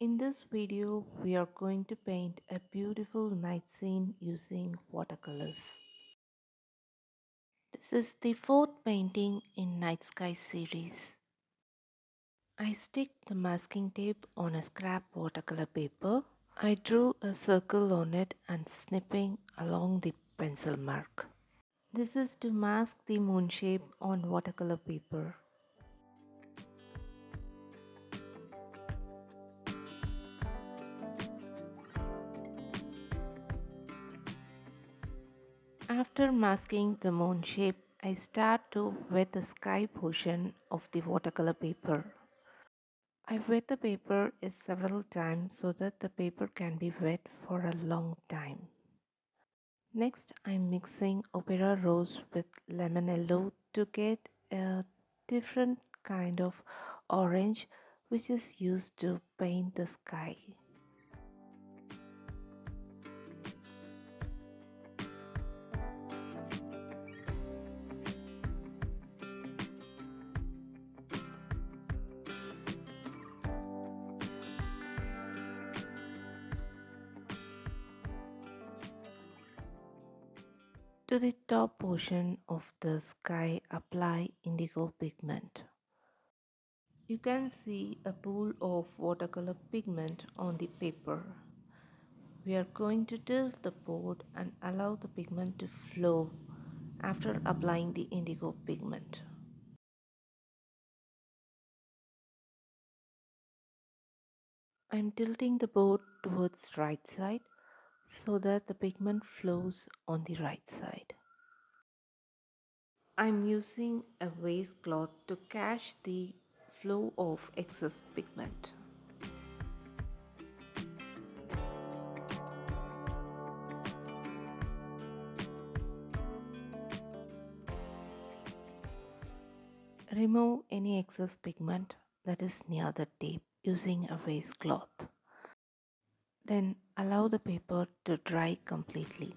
In this video, we are going to paint a beautiful night scene using watercolors. This is the fourth painting in Night Sky series. I stick the masking tape on a scrap watercolor paper. I drew a circle on it and snipping along the pencil mark. This is to mask the moon shape on watercolor paper. After masking the moon shape, I start to wet the sky portion of the watercolor paper. I wet the paper several times so that the paper can be wet for a long time. Next, I'm mixing opera rose with lemon yellow to get a different kind of orange which is used to paint the sky. To the top portion of the sky, apply indigo pigment. You can see a pool of watercolor pigment on the paper. We are going to tilt the board and allow the pigment to flow after applying the indigo pigment. I am tilting the board towards right side so that the pigment flows on the right side. I am using a waistcloth to catch the flow of excess pigment. Remove any excess pigment that is near the tape using a waistcloth. Then allow the paper to dry completely.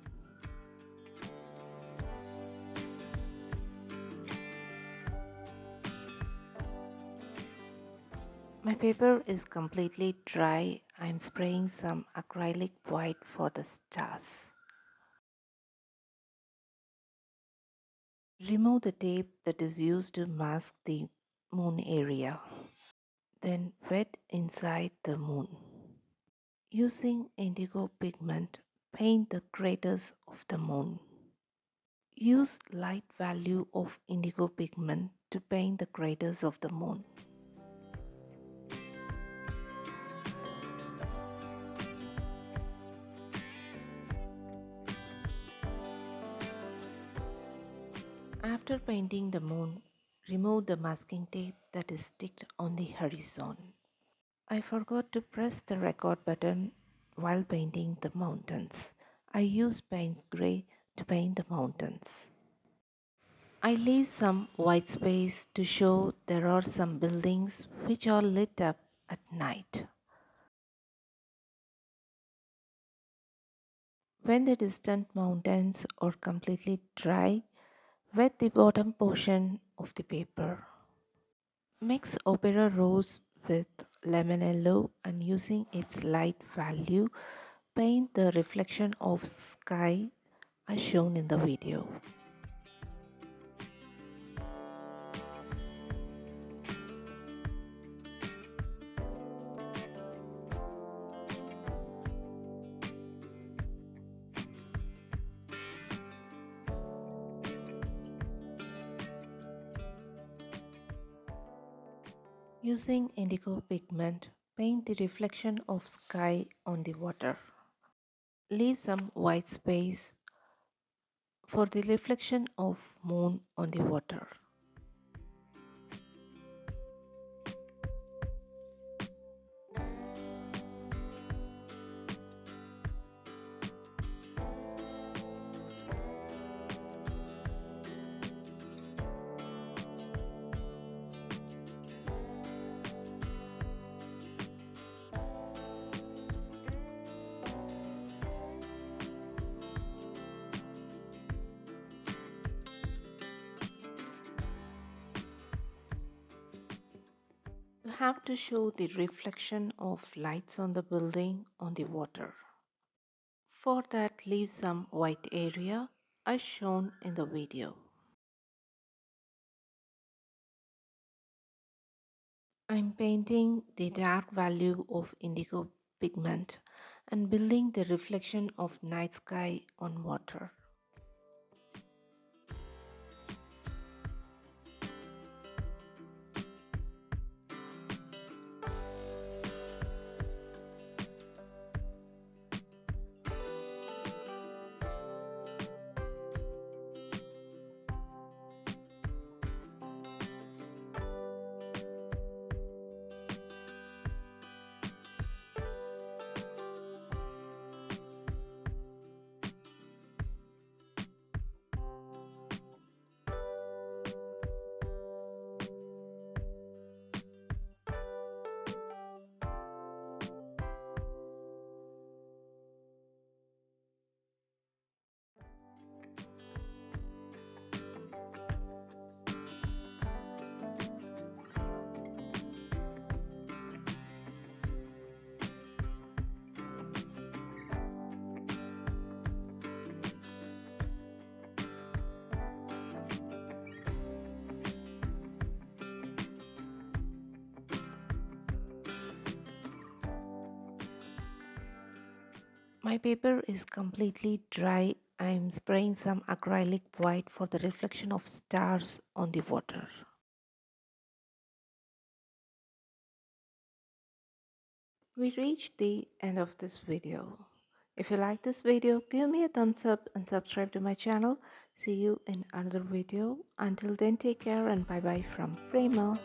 My paper is completely dry. I am spraying some acrylic white for the stars. Remove the tape that is used to mask the moon area. Then wet inside the moon. Using indigo pigment, paint the craters of the moon. Use light value of indigo pigment to paint the craters of the moon. After painting the moon, remove the masking tape that is sticked on the horizon. I forgot to press the record button while painting the mountains. I use Payne's Grey to paint the mountains. I leave some white space to show there are some buildings which are lit up at night. When the distant mountains are completely dry, wet the bottom portion of the paper. Mix opera rose with lemon yellow and using its light value, paint the reflection of sky as shown in the video. Using indigo pigment, paint the reflection of sky on the water. Leave some white space for the reflection of moon on the water. have to show the reflection of lights on the building on the water. For that, leave some white area as shown in the video. I'm painting the dark value of indigo pigment and building the reflection of night sky on water. My paper is completely dry. I'm spraying some acrylic white for the reflection of stars on the water. We reached the end of this video. If you like this video, give me a thumbs up and subscribe to my channel. See you in another video. Until then, take care and bye bye from Prema.